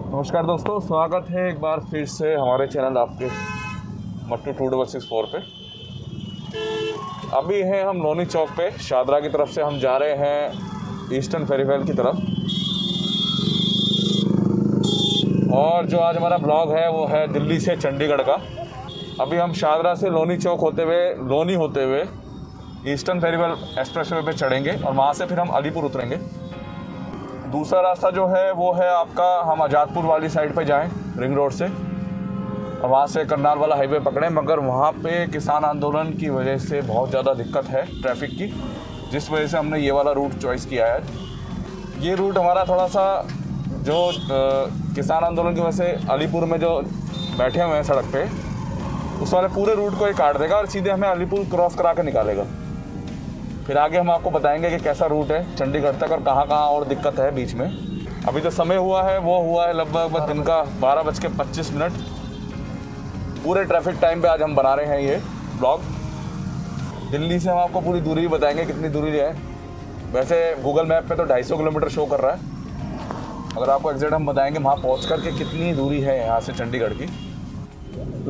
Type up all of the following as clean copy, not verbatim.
नमस्कार दोस्तों, स्वागत है एक बार फिर से हमारे चैनल आपके मट्टू 2664 पे। अभी हैं हम लोनी चौक पे, शादरा की तरफ से हम जा रहे हैं ईस्टर्न फेरीवेल की तरफ। और जो आज हमारा ब्लॉग है वो है दिल्ली से चंडीगढ़ का। अभी हम शादरा से लोनी चौक होते हुए ईस्टर्न फेरीवेल एक्सप्रेसवे पे चढ़ेंगे और वहाँ से फिर हम अलीपुर उतरेंगे। दूसरा रास्ता जो है वो है आपका, हम आज़ादपुर वाली साइड पे जाएं रिंग रोड से और वहाँ से करनाल वाला हाईवे पकड़ें, मगर वहाँ पे किसान आंदोलन की वजह से बहुत ज़्यादा दिक्कत है ट्रैफिक की, जिस वजह से हमने ये वाला रूट चॉइस किया है। ये रूट हमारा थोड़ा सा जो किसान आंदोलन की वजह से अलीपुर में जो बैठे हुए हैं सड़क पे, उस वाले पूरे रूट को ये काट देगा और सीधे हमें अलीपुर क्रॉस करा के निकालेगा। फिर आगे हम आपको बताएंगे कि कैसा रूट है चंडीगढ़ तक और कहाँ कहाँ और दिक्कत है बीच में। अभी जो समय हुआ है वो हुआ है लगभग दिन का 12:25। पूरे ट्रैफिक टाइम पे आज हम बना रहे हैं ये ब्लॉग। दिल्ली से हम आपको पूरी दूरी बताएंगे कितनी दूरी है। वैसे गूगल मैप पे तो 250 किलोमीटर शो कर रहा है, अगर आपको एग्जैक्ट हम बताएंगे वहाँ पहुँच कर के कितनी दूरी है यहाँ से चंडीगढ़ की।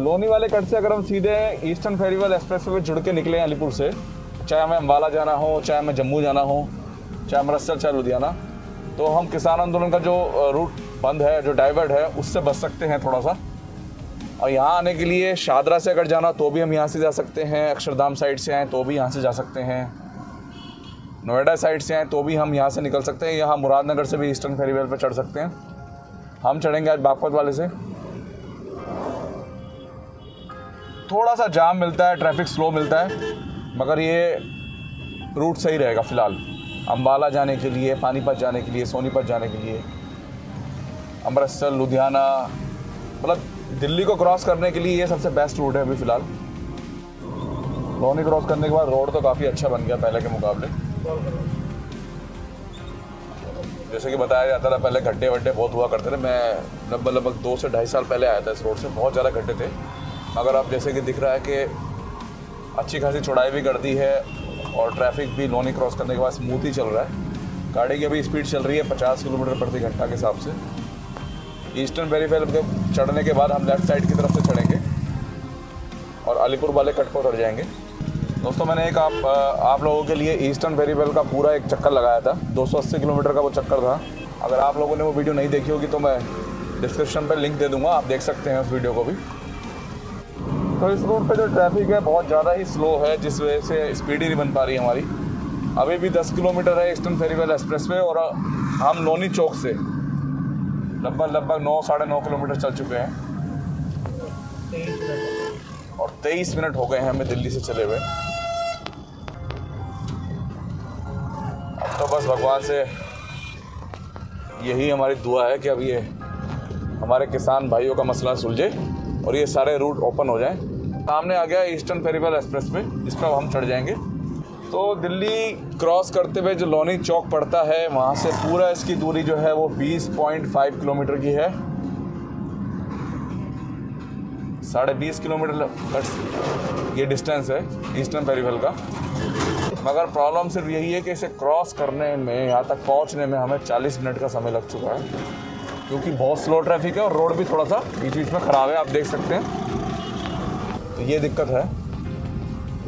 लोनी वाले कट से अगर हम सीधे ईस्टर्न फेरीवेल एक्सप्रेसवे पे जुड़ के निकले अलीपुर से, चाहे हमें अम्बाला जाना हो, चाहे हमें जम्मू जाना हो, चाहे अमृतसर, चाहे लुधियाना, तो हम किसान आंदोलन का जो रूट बंद है, जो डाइवर्ट है, उससे बच सकते हैं थोड़ा सा। और यहाँ आने के लिए शादरा से अगर जाना तो भी हम यहाँ से जा सकते हैं, अक्षरधाम साइड से आएँ तो भी यहाँ से जा सकते हैं, नोएडा साइड से आएँ तो भी हम यहाँ से निकल सकते हैं, यहाँ मुरादनगर से भी ईस्टर्न फेरीवेल पर चढ़ सकते हैं। हम चढ़ेंगे आज बागपत वाले से। थोड़ा सा जाम मिलता है, ट्रैफिक स्लो मिलता है, मगर ये रूट सही रहेगा फ़िलहाल। अम्बाला जाने के लिए, पानीपत जाने के लिए, सोनीपत जाने के लिए, अमृतसर, लुधियाना, मतलब दिल्ली को क्रॉस करने के लिए ये सबसे बेस्ट रूट है अभी फ़िलहाल। लोनी क्रॉस करने के बाद रोड तो काफ़ी अच्छा बन गया पहले के मुकाबले। जैसे कि बताया जाता था पहले गड्ढे वड्ढे बहुत हुआ करते थे। मैं लगभग 2 से 2.5 साल पहले आया था इस रोड से, बहुत ज़्यादा गड्ढे थे। मगर अब जैसे कि दिख रहा है कि अच्छी खासी चौड़ाई भी कर दी है और ट्रैफिक भी लोनी क्रॉस करने के बाद स्मूथ ही चल रहा है। गाड़ी की अभी स्पीड चल रही है 50 किलोमीटर प्रति घंटा के हिसाब से। ईस्टर्न फेरीवेल पे चढ़ने के बाद हम लेफ़्ट साइड की तरफ से चढ़ेंगे और अलीपुर वाले कट को उतर जाएंगे। दोस्तों, मैंने एक आप लोगों के लिए ईस्टर्न फेरीवेल का पूरा एक चक्कर लगाया था, 280 किलोमीटर का वो चक्कर था। अगर आप लोगों ने वो वीडियो नहीं देखी होगी तो मैं डिस्क्रिप्शन पर लिंक दे दूँगा, आप देख सकते हैं उस वीडियो को भी। तो इस रोड पे जो ट्रैफिक है बहुत ज़्यादा ही स्लो है, जिस वजह से स्पीड ही नहीं बन पा रही है हमारी। अभी भी 10 किलोमीटर है ईस्टर्न फेरीवेल एक्सप्रेसवे और हम लोनी चौक से लगभग 9 साढ़े 9 किलोमीटर चल चुके हैं और 23 मिनट हो गए हैं हमें दिल्ली से चले हुए। अब तो बस भगवान से यही हमारी दुआ है कि अब ये हमारे किसान भाइयों का मसला सुलझे और ये सारे रूट ओपन हो जाएं। सामने आ गया ईस्टर्न फेरीवेल एक्सप्रेसवे, जिस पर हम चढ़ जाएंगे। तो दिल्ली क्रॉस करते हुए जो लोनी चौक पड़ता है, वहाँ से पूरा इसकी दूरी जो है वो 20.5 किलोमीटर की है। 20.5 किलोमीटर ये डिस्टेंस है ईस्टर्न फेरीवेल का। मगर प्रॉब्लम सिर्फ यही है कि इसे क्रॉस करने में, यहाँ तक पहुँचने में हमें 40 मिनट का समय लग चुका है, क्योंकि बहुत स्लो ट्रैफिक है और रोड भी थोड़ा सा बीच बीच में ख़राब है, आप देख सकते हैं। तो ये दिक्कत है।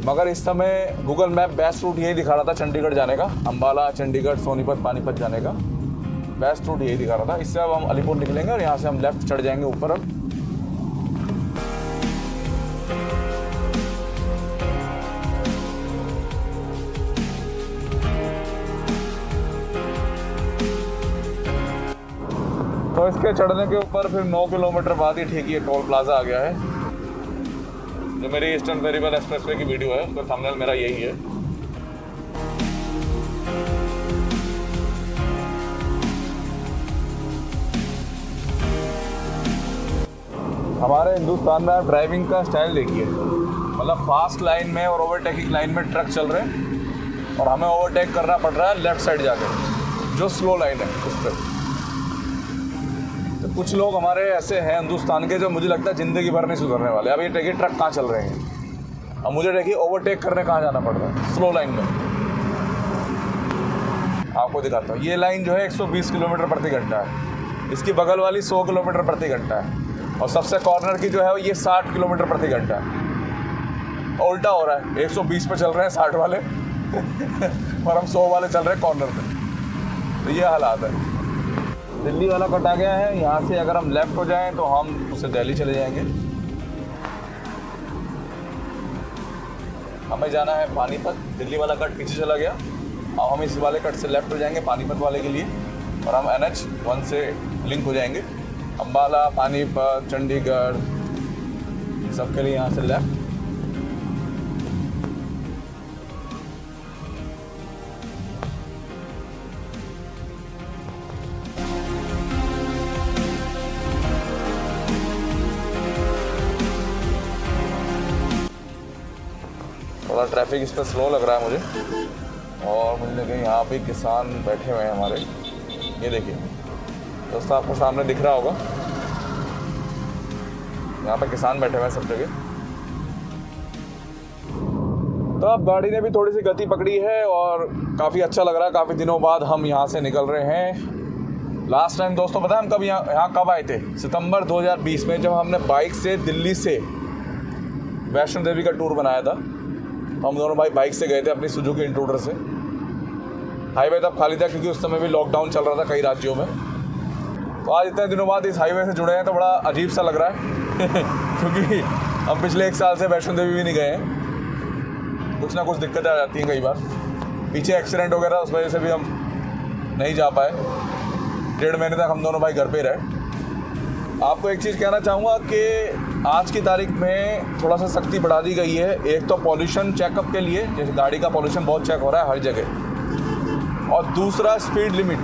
मगर इस समय गूगल मैप बेस्ट रूट यही दिखा रहा था चंडीगढ़ जाने का, अम्बाला, चंडीगढ़, सोनीपत, पानीपत जाने का बेस्ट रूट यही दिखा रहा था। इससे अब हम अलीपुर निकलेंगे और यहाँ से हम लेफ़्ट चढ़ जाएंगे ऊपर। अब तो इसके चढ़ने के ऊपर फिर 9 किलोमीटर बाद ही ठीक ये टोल प्लाजा आ गया है। जो मेरी ईस्टर्न फेरीवेल एक्सप्रेसवे की वीडियो है उसका थंबनेल मेरा यही है। हमारे हिंदुस्तान में आप ड्राइविंग का स्टाइल देखिए, मतलब फास्ट लाइन में और ओवरटेकिंग लाइन में ट्रक चल रहे हैं और हमें ओवरटेक करना पड़ रहा है लेफ़्ट साइड जाकर, जो स्लो लाइन है उस पर। कुछ लोग हमारे ऐसे हैं हिंदुस्तान के जो मुझे लगता है ज़िंदगी भर नहीं सुधरने वाले। अब ये देखिए ट्रक कहाँ चल रहे हैं, अब मुझे देखिए ओवरटेक करने कहाँ जाना पड़ रहा है स्लो लाइन में। आपको दिखाता हूँ, ये लाइन जो है 120 किलोमीटर प्रति घंटा है। इसकी बगल वाली 100 किलोमीटर प्रति घंटा है और सबसे कॉर्नर की जो है ये 60 किलोमीटर प्रति घंटा है। उल्टा हो रहा है, 120 पे चल रहे हैं 60 वाले और हम 100 वाले चल रहे हैं कॉर्नर पे। तो ये हालात है। दिल्ली वाला कट आ गया है। यहाँ से अगर हम लेफ़्ट हो जाएं तो हम उससे दिल्ली चले जाएंगे। हमें जाना है पानीपत। दिल्ली वाला कट पीछे चला गया। अब हम इस वाले कट से लेफ़्ट हो जाएंगे पानीपत वाले के लिए और हम NH1 से लिंक हो जाएंगे। अम्बाला, पानीपत, चंडीगढ़, सब के लिए यहाँ से लेफ़्ट। थोड़ा ट्रैफिक इस पर स्लो लग रहा है मुझे और मुझे लगे यहाँ पे किसान बैठे हुए हैं हमारे। ये देखिए दोस्तों, आपको सामने दिख रहा होगा, यहाँ पे किसान बैठे हुए हैं सब जगह। तो अब गाड़ी ने भी थोड़ी सी गति पकड़ी है और काफ़ी अच्छा लग रहा है। काफ़ी दिनों बाद हम यहाँ से निकल रहे हैं। लास्ट टाइम दोस्तों पता है हम कब यहाँ कब आए थे? सितंबर 2020 में, जब हमने बाइक से दिल्ली से वैष्णो देवी का टूर बनाया था। हम दोनों भाई बाइक से गए थे अपनी सुजुकी इंट्रूडर से। हाईवे तब खाली था क्योंकि उस समय भी लॉकडाउन चल रहा था कई राज्यों में। तो आज इतने दिनों बाद इस हाईवे से जुड़े हैं तो बड़ा अजीब सा लग रहा है क्योंकि हम पिछले 1 साल से वैष्णो देवी भी नहीं गए हैं। कुछ ना कुछ दिक्कतें आ जाती हैं कई बार। पीछे एक्सीडेंट वगैरह उस वजह से भी हम नहीं जा पाए। 1.5 महीने तक हम दोनों भाई घर पे रहे। आपको एक चीज़ कहना चाहूँगा कि आज की तारीख में थोड़ा सा सख्ती बढ़ा दी गई है। एक तो पॉल्यूशन चेकअप के लिए, जैसे गाड़ी का पॉल्यूशन बहुत चेक हो रहा है हर जगह, और दूसरा स्पीड लिमिट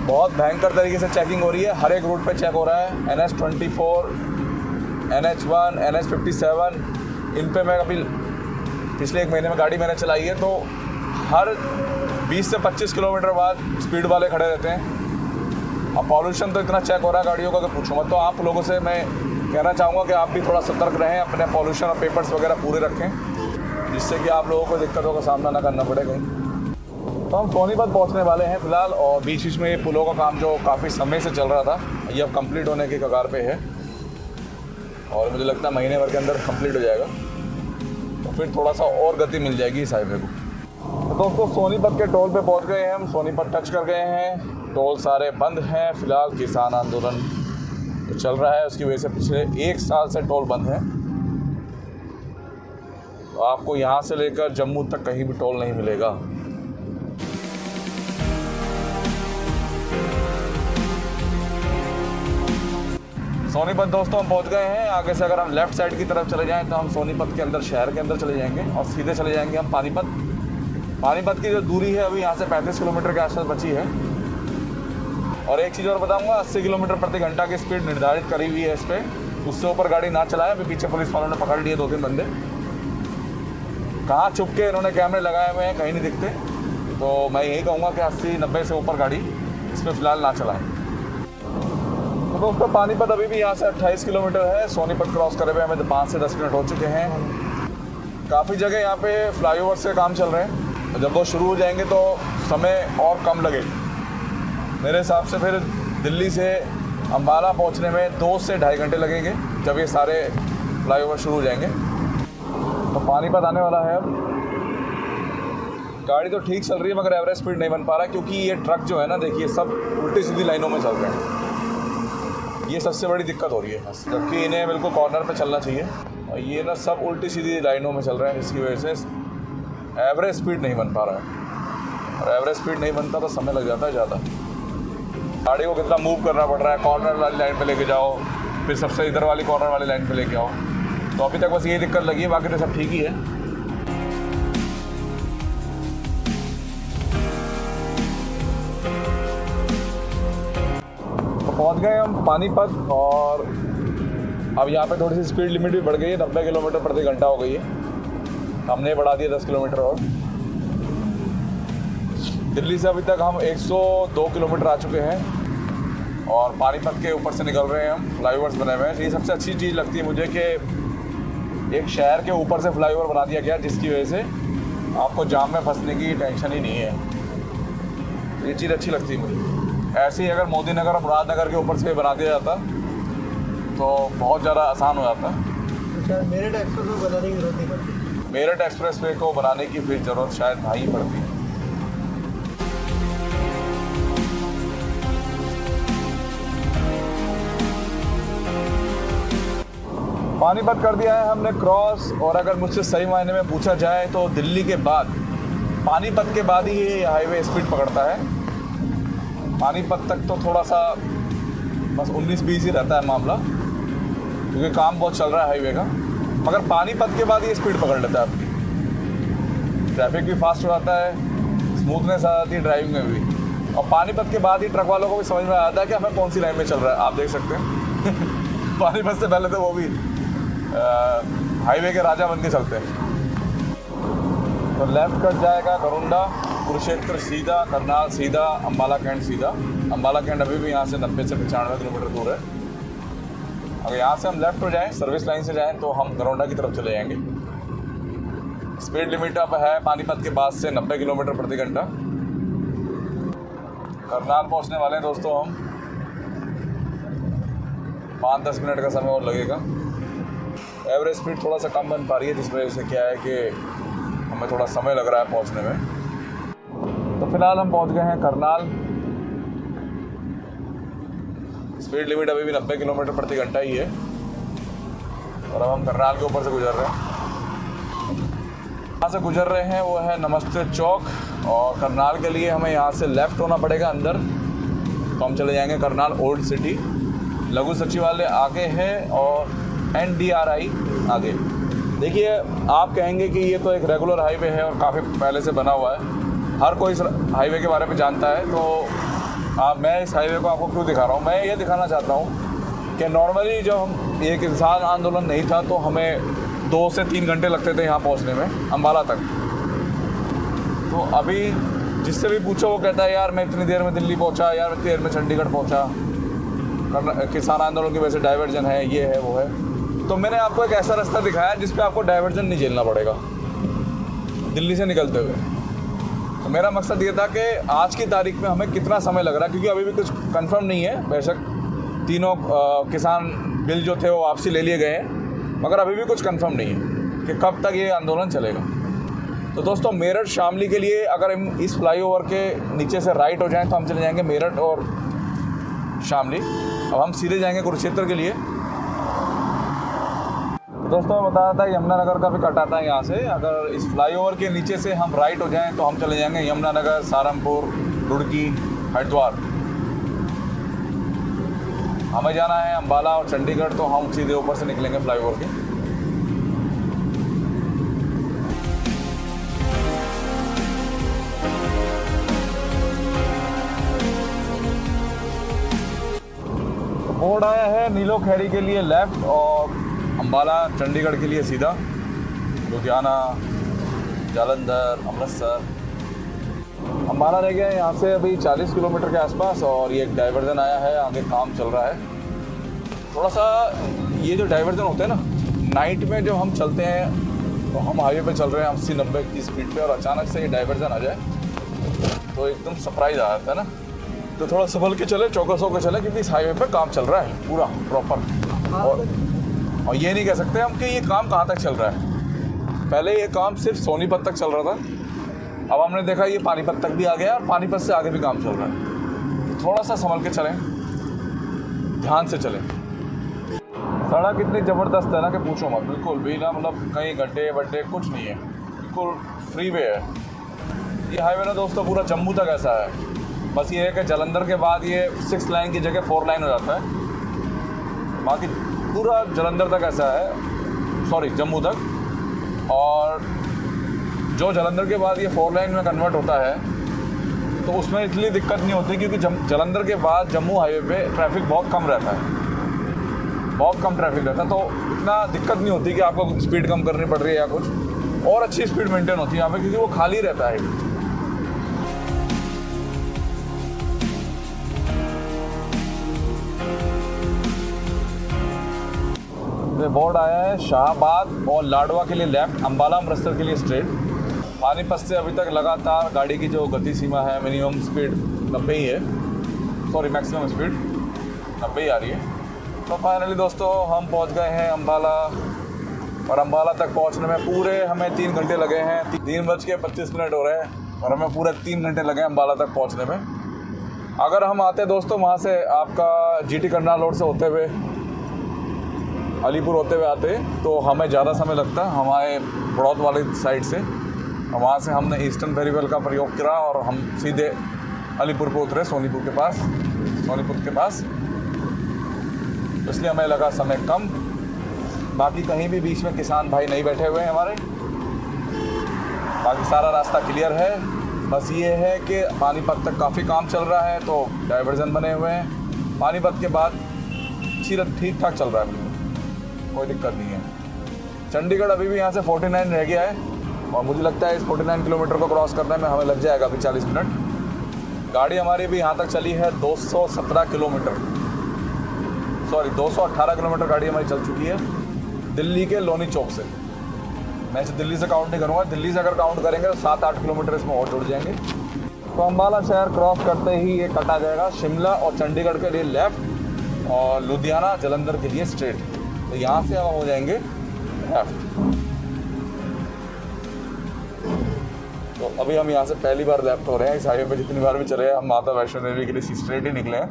बहुत भयंकर तरीके से चेकिंग हो रही है। हर एक रूट पे चेक हो रहा है। NH24, NH1, NH57, इन पे मैं अभी पिछले 1 महीने में गाड़ी मैंने चलाई है तो हर 20 से 25 किलोमीटर बाद स्पीड वाले खड़े रहते हैं। अब पॉल्यूशन तो इतना चेक हो रहा है गाड़ियों का कि पूछो मत। तो आप लोगों से मैं कहना चाहूँगा कि आप भी थोड़ा सतर्क रहें, अपने पॉल्यूशन और पेपर्स वगैरह पूरे रखें, जिससे कि आप लोगों को दिक्कतों का सामना ना करना पड़े कहीं। तो हम सोनीपत पहुँचने वाले हैं फ़िलहाल, और बीच बीच में ये पुलों का काम जो काफ़ी समय से चल रहा था ये अब कंप्लीट होने के कगार पे है और मुझे लगता है महीने भर के अंदर कंप्लीट हो जाएगा। तो फिर थोड़ा सा और गति मिल जाएगी इस हाईवे को। तो दोस्तों सोनीपत के टोल पे पहुंच गए हैं हम। सोनीपत टच कर गए हैं। टोल सारे बंद हैं फ़िलहाल। किसान आंदोलन तो चल रहा है, उसकी वजह से पिछले 1 साल से टोल बंद है। तो आपको यहाँ से लेकर जम्मू तक कहीं भी टोल नहीं मिलेगा। सोनीपत दोस्तों हम पहुँच गए हैं। आगे से अगर हम लेफ़्ट साइड की तरफ चले जाएँ तो हम सोनीपत के अंदर, शहर के अंदर चले जाएंगे और सीधे चले जाएंगे हम पानीपत। पानीपत की जो दूरी है अभी यहाँ से 35 किलोमीटर के आसपास बची है। और एक चीज़ और बताऊंगा, 80 किलोमीटर प्रति घंटा की स्पीड निर्धारित करी हुई है इस पर। उससे ऊपर गाड़ी ना चलाए। अभी पीछे पुलिस वालों ने पकड़ लिए 2-3 बंदे। कहाँ छुप के इन्होंने कैमरे लगाए हुए हैं, कहीं नहीं दिखते। तो मैं यही कहूँगा कि 80-90 से ऊपर गाड़ी इसमें फ़िलहाल ना चलाएं। तो दोस्तों पानीपत अभी भी यहाँ से 28 किलोमीटर है। सोनीपत क्रॉस करे हुए हमें 5 से 10 मिनट हो चुके हैं। काफ़ी जगह यहाँ पे फ्लाईओवर से काम चल रहे हैं। जब वो शुरू हो जाएंगे तो समय और कम लगेगा मेरे हिसाब से। फिर दिल्ली से अम्बाला पहुंचने में 2 से 2.5 घंटे लगेंगे जब ये सारे फ्लाईओवर शुरू हो जाएंगे। तो पानीपत आने वाला है अब। गाड़ी तो ठीक चल रही है मगर एवरेज स्पीड नहीं बन पा रहा है क्योंकि ये ट्रक जो है ना, देखिए सब उल्टी सीधी लाइनों में चल रहे हैं। ये सबसे बड़ी दिक्कत हो रही है, जबकि इन्हें बिल्कुल कॉर्नर पर चलना चाहिए और ये ना सब उल्टी सीधी लाइनों में चल रहे हैं, जिसकी वजह से एवरेज स्पीड नहीं बन पा रहा है। और एवरेज स्पीड नहीं बनता तो समय लग जाता है ज़्यादा। गाड़ी को कितना मूव करना पड़ रहा है, कॉर्नर वाली लाइन पे लेके जाओ, फिर सबसे इधर वाली कॉर्नर वाली लाइन पे लेके आओ। तो अभी तक बस ये दिक्कत लगी है, बाकी तो सब ठीक ही है। तो पहुंच गए हम पानीपत और अब यहाँ पे थोड़ी सी स्पीड लिमिट भी बढ़ गई है। 90 किलोमीटर प्रति घंटा हो गई है। हमने बढ़ा दिया 10 किलोमीटर और। दिल्ली से अभी तक हम 102 किलोमीटर आ चुके हैं और पानीपत के ऊपर से निकल रहे हैं हम। फ्लाईओवर्स बने हुए हैं। ये सबसे अच्छी चीज़ लगती है मुझे कि एक शहर के ऊपर से फ्लाईओवर बना दिया गया, जिसकी वजह से आपको जाम में फंसने की टेंशन ही नहीं है। ये चीज़ अच्छी लगती है मुझे। ऐसे ही अगर मोदी नगर और मुरादनगर के ऊपर से बना दिया जाता तो बहुत ज़्यादा आसान हो जाता। अच्छा, मेरठ एक्सप्रेस वे बनाने की जरूरत नहीं पड़ती। मेरठ एक्सप्रेस वे को बनाने की फिर ज़रूरत शायद नहीं पड़ती। पानीपत कर दिया है हमने क्रॉस, और अगर मुझसे सही मायने में पूछा जाए तो दिल्ली के बाद, पानीपत के बाद ही ये हाईवे स्पीड पकड़ता है। पानीपत तक तो थोड़ा सा बस 19-20 ही रहता है मामला, क्योंकि काम बहुत चल रहा है हाईवे का, मगर पानीपत के बाद ये स्पीड पकड़ लेता है आपकी। ट्रैफिक भी फास्ट हो जाता है, स्मूथनेस आ जाती है ड्राइविंग में भी, और पानीपत के बाद ही ट्रक वालों को भी समझ में आता है कि हमें कौन सी लाइन में चल रहा है। आप देख सकते हैं पानीपत से पहले तो वो भी हाईवे के राजा बन के चलते हैं। तो लेफ्ट कट जाएगा गरुंडा, कुरुक्षेत्र सीधा, करनाल सीधा, अम्बाला कैंट सीधा। अम्बाला कैंट अभी भी यहाँ से 90 से 95 किलोमीटर दूर है। अगर यहाँ से हम लेफ्ट हो जाएं, सर्विस लाइन से जाएं, तो हम गरुंडा की तरफ चले जाएंगे। स्पीड लिमिट अब है पानीपत के बाद से 90 किलोमीटर प्रति घंटा। करनाल पहुँचने वाले हैं दोस्तों हम, 5-10 मिनट का समय और लगेगा। एवरेज स्पीड थोड़ा सा कम बन पा रही है, जिस वजह से क्या है कि हमें थोड़ा समय लग रहा है पहुंचने में। तो फिलहाल हम पहुंच गए हैं करनाल। स्पीड लिमिट अभी भी 90 किलोमीटर प्रति घंटा ही है, और अब हम करनाल के ऊपर से गुजर रहे हैं। यहाँ से गुजर रहे हैं वो है नमस्ते चौक, और करनाल के लिए हमें यहाँ से लेफ़्ट होना पड़ेगा अंदर, तो हम चले जाएंगे करनाल ओल्ड सिटी। लघु सचिवालय आगे है और NDRI आगे। देखिए, आप कहेंगे कि ये तो एक रेगुलर हाईवे है और काफ़ी पहले से बना हुआ है, हर कोई इस हाईवे के बारे में जानता है। तो मैं इस हाईवे को आपको क्यों दिखा रहा हूँ? मैं ये दिखाना चाहता हूँ कि नॉर्मली जब हम एक इंसान आंदोलन नहीं था तो हमें 2 से 3 घंटे लगते थे यहाँ पहुँचने में, अम्बाला तक। तो अभी जिससे भी पूछो वो कहता है यार मैं इतनी देर में दिल्ली पहुँचा, यार इतनी देर में चंडीगढ़ पहुँचा, किसान आंदोलन की वजह से डाइवर्जन है, ये है वो है। तो मैंने आपको एक ऐसा रास्ता दिखाया जिस पे आपको डाइवर्जन नहीं झेलना पड़ेगा दिल्ली से निकलते हुए। तो मेरा मकसद ये था कि आज की तारीख में हमें कितना समय लग रहा है, क्योंकि अभी भी कुछ कंफर्म नहीं है। बेशक तीनों किसान बिल जो थे वो वापसी ले लिए गए हैं, मगर अभी भी कुछ कंफर्म नहीं है कि कब तक ये आंदोलन चलेगा। तो दोस्तों, मेरठ शामली के लिए अगर हम इस फ्लाईओवर के नीचे से राइट हो जाएँ तो हम चले जाएँगे मेरठ और शामली। अब हम सीधे जाएंगे कुरुक्षेत्र के लिए। दोस्तों, मैं बता रहा था यमुनानगर का भी कट आता है यहाँ से। अगर इस फ्लाईओवर के नीचे से हम राइट हो जाएं तो हम चले जाएंगे यमुनानगर, सहारनपुर, रुड़की, हरिद्वार। हमें जाना है अम्बाला और चंडीगढ़, तो हम सीधे ऊपर से निकलेंगे फ्लाईओवर के। बोर्ड आया है नीलो खैरी के लिए लेफ़्ट और अम्बाला चंडीगढ़ के लिए सीधा, लुधियाना, जालंधर, अमृतसर। अम्बाला रह गया है यहाँ से अभी 40 किलोमीटर के आसपास, और ये एक डाइवर्जन आया है, आगे काम चल रहा है। थोड़ा सा ये जो डाइवर्जन होते हैं ना, नाइट में जब हम चलते हैं तो हम हाईवे पे चल रहे हैं 80-90 की स्पीड पे, और अचानक से ये डाइवर्जन आ जाए तो एकदम सरप्राइज़ आ जाता है ना। तो थोड़ा संभल के चले, चौकस होकर चले, क्योंकि इस हाईवे पे काम चल रहा है पूरा प्रॉपर। और ये नहीं कह सकते हम कि ये काम कहाँ तक चल रहा है। पहले ये काम सिर्फ सोनीपत तक चल रहा था, अब हमने देखा ये पानीपत तक भी आ गया, और पानीपत से आगे भी काम चल रहा है। तो थोड़ा सा संभल के चलें, ध्यान से चलें। सड़क इतनी ज़बरदस्त है ना कि पूछो मत, बिल्कुल भी ना, मतलब कहीं गड्ढे वड्ढे कुछ नहीं है, बिल्कुल फ्री वे है। ये हाईवे ना दोस्तों पूरा जम्मू तक ऐसा है। बस ये है कि जालंधर के बाद ये 6 लाइन की जगह 4 लाइन हो जाता है, बाकी पूरा जालंधर तक ऐसा है, सॉरी जम्मू तक। और जो जालंधर के बाद ये 4 लाइन में कन्वर्ट होता है तो उसमें इतनी दिक्कत नहीं होती, क्योंकि जालंधर के बाद जम्मू हाईवे पे ट्रैफिक बहुत कम रहता है, बहुत कम ट्रैफिक रहता है। तो इतना दिक्कत नहीं होती कि आपको स्पीड कम करनी पड़ रही है या कुछ, और अच्छी स्पीड मेंटेन होती है यहाँ पे, क्योंकि वो खाली रहता है। बोर्ड आया है शाहबाद और लाडवा के लिए लेफ्ट, अम्बाला अमृतसर के लिए स्ट्रेट। पानीपत से अभी तक लगातार गाड़ी की जो गति सीमा है मिनिमम स्पीड 90 ही है। सॉरी मैक्सिमम स्पीड 90 आ रही है। तो फाइनली दोस्तों हम पहुंच गए हैं अम्बाला, और अम्बाला तक पहुंचने में पूरे हमें 3 घंटे लगे हैं। 3:25 हो रहे हैं और हमें पूरे 3 घंटे लगे हैं अम्बाला तक पहुंचने में। अगर हम आते दोस्तों वहाँ से आपका GT करनाल रोड से होते हुए अलीपुर होते हुए आते तो हमें ज़्यादा समय लगता है हमारे बड़ौद वाली साइड से। वहाँ से हमने ईस्टर्न फेरीवेल का प्रयोग किया और हम सीधे अलीपुर पे उतरे, सोनीपुर के पास, इसलिए हमें लगा समय कम। बाकी कहीं भी बीच में किसान भाई नहीं बैठे हुए हैं हमारे, बाकी सारा रास्ता क्लियर है। बस ये है कि पानीपत तक काफ़ी काम चल रहा है तो डाइवर्जन बने हुए हैं। पानीपत के बाद ठीक ठाक चल रहा है, कोई दिक्कत नहीं है। चंडीगढ़ अभी भी यहाँ से 49 रह गया है और मुझे लगता है इस 49 किलोमीटर को क्रॉस करने में हमें लग जाएगा अभी 40 मिनट। गाड़ी हमारी भी यहाँ तक चली है 218 किलोमीटर गाड़ी हमारी चल चुकी है दिल्ली के लोनी चौक से। मैं इसे दिल्ली से काउंट नहीं करूँगा, दिल्ली से अगर काउंट करेंगे तो 7-8 किलोमीटर इसमें और जुड़ जाएंगे। तो अम्बाला शहर क्रॉस करते ही ये कटा जाएगा शिमला और चंडीगढ़ के लिए लेफ़्ट और लुधियाना जालंधर के लिए स्ट्रेट। तो यहाँ से हम हो जाएंगे लेफ्ट। तो अभी हम यहाँ से पहली बार लेफ्ट हो रहे हैं। इस हाईवे पे जितनी बार भी चले हैं हम माता वैष्णो देवी के लिए स्ट्रेट ही निकले हैं,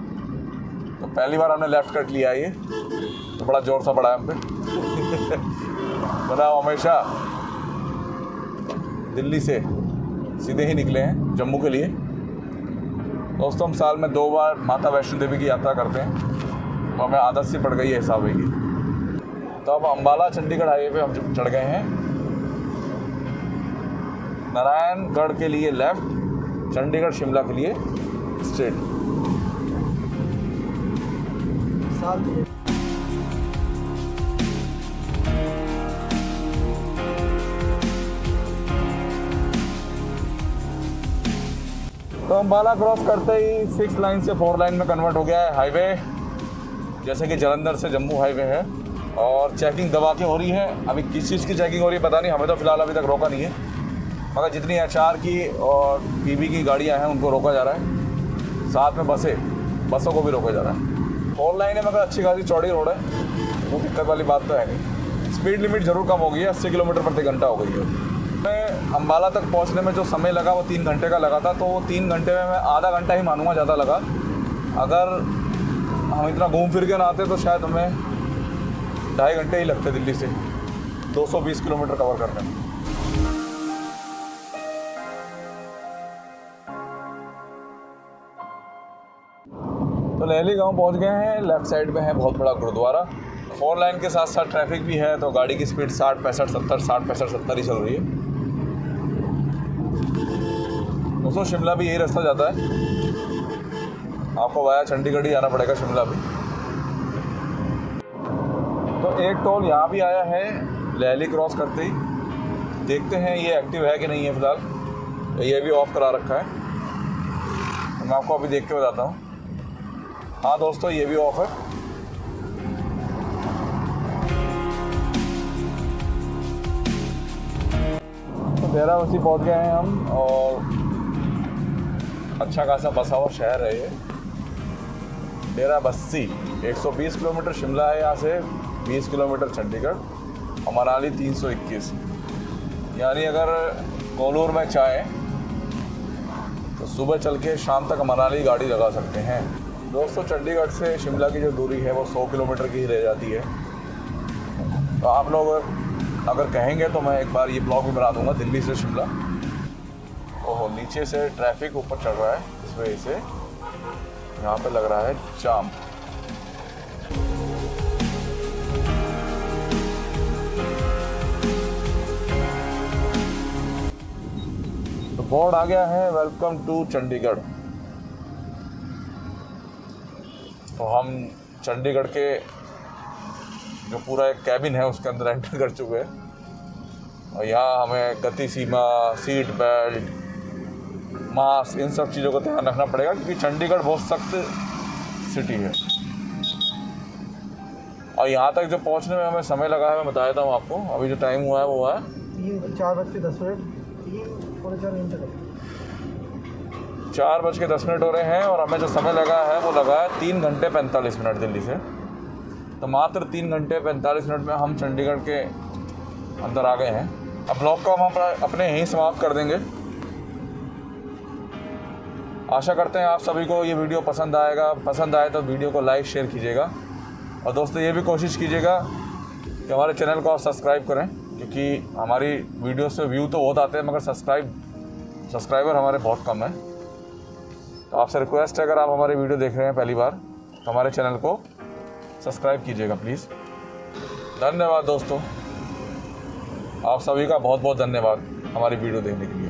तो पहली बार हमने लेफ्ट कट लिया है। ये तो बड़ा जोर सा पड़ा है हम पे बनाओ हमेशा दिल्ली से सीधे ही निकले हैं जम्मू के लिए। दोस्तों हम साल में 2 बार माता वैष्णो देवी की यात्रा करते हैं तो हमें आदत सी पड़ गई है हिसाब है की। तो अब अम्बाला चंडीगढ़ हाईवे पे हम चढ़ गए हैं। नारायणगढ़ के लिए लेफ्ट, चंडीगढ़ शिमला के लिए स्ट्रेट। तो अम्बाला क्रॉस करते ही 6 लाइन से 4 लाइन में कन्वर्ट हो गया है हाईवे, जैसे कि जालंधर से जम्मू हाईवे है। और चेकिंग दबा के हो रही है। अभी किस चीज़ की चेकिंग हो रही है पता नहीं, हमें तो फिलहाल अभी तक रोका नहीं है, मगर जितनी HR की और PB की गाड़ियां हैं उनको रोका जा रहा है। साथ में बसों को भी रोका जा रहा है। 4 लाइन है मगर अच्छी खासी चौड़ी रोड है, वो दिक्कत वाली बात तो है नहीं। स्पीड लिमिट ज़रूर कम हो गई है, 80 किलोमीटर प्रति घंटा हो गई है। मैं अम्बाला तक पहुंचने में जो समय लगा वो 3 घंटे का लगा था, तो वो 3 घंटे में मैं आधा घंटा ही मानूंगा, ज़्यादा लगा। अगर हम इतना घूम फिर के ना आते तो शायद हमें 2.5 घंटे ही लगते दिल्ली से 220 किलोमीटर कवर करने में। तो लहली गांव पहुंच गए हैं। लेफ्ट साइड में है बहुत बड़ा गुरुद्वारा। 4 लाइन के साथ साथ ट्रैफिक भी है, तो गाड़ी की स्पीड 60, 65, 70, 60, 65, 70 ही चल रही है। दोस्तों शिमला भी यही रास्ता जाता है, आपको वाया चंडीगढ़ ही आना पड़ेगा शिमला भी। तो एक टोल यहाँ भी आया है लहली क्रॉस करते ही। देखते हैं ये एक्टिव है कि नहीं है फिलहाल, ये भी ऑफ करा रखा है, तो मैं आपको अभी देख के बताता हूँ। हाँ दोस्तों ये भी ऑफ है। तो डेराबस्सी पहुँच गए हैं हम, और अच्छा खासा बसा हुआ शहर है ये डेराबस्सी। 120 किलोमीटर शिमला है यहाँ से, 20 किलोमीटर चंडीगढ़ और मनाली 321। यानी अगर कोलूर में चाहें तो सुबह चल के शाम तक मनाली गाड़ी लगा सकते हैं। दोस्तों चंडीगढ़ से शिमला की जो दूरी है वो 100 किलोमीटर की ही रह जाती है। तो आप लोग अगर कहेंगे तो मैं एक बार ये ब्लॉग भी बना दूंगा दिल्ली से शिमला। ओहो नीचे से ट्रैफिक ऊपर चढ़ रहा है, इस वजह से यहाँ पे लग रहा है जाम। तो बोर्ड आ गया है वेलकम टू चंडीगढ़। तो हम चंडीगढ़ के जो पूरा एक कैबिन है उसके अंदर एंटर कर चुके हैं, और यहाँ हमें गति सीमा, सीट बेल्ट, मास्क, इन सब चीज़ों का ध्यान रखना पड़ेगा क्योंकि चंडीगढ़ बहुत सख्त सिटी है। और यहाँ तक जो पहुँचने में हमें समय लगा है मैं बता देता हूँ आपको। अभी जो टाइम हुआ है वो है 4:10, 4 घंटे 4:10 हो रहे हैं और हमें जो समय लगा है वो लगा है 3 घंटे 45 मिनट दिल्ली से। तो मात्र 3 घंटे 45 मिनट में हम चंडीगढ़ के अंदर आ गए हैं। अब ब्लॉग को हम अपने यहीं समाप्त कर देंगे। आशा करते हैं आप सभी को ये वीडियो पसंद आएगा। पसंद आए तो वीडियो को लाइक शेयर कीजिएगा और दोस्तों ये भी कोशिश कीजिएगा कि हमारे चैनल को आप सब्सक्राइब करें, क्योंकि हमारी वीडियो से व्यू तो बहुत आते हैं मगर सब्सक्राइबर हमारे बहुत कम है। तो आपसे रिक्वेस्ट है, अगर आप हमारे वीडियो देख रहे हैं पहली बार तो हमारे चैनल को सब्सक्राइब कीजिएगा प्लीज़। धन्यवाद दोस्तों, आप सभी का बहुत बहुत धन्यवाद हमारी वीडियो देखने के लिए।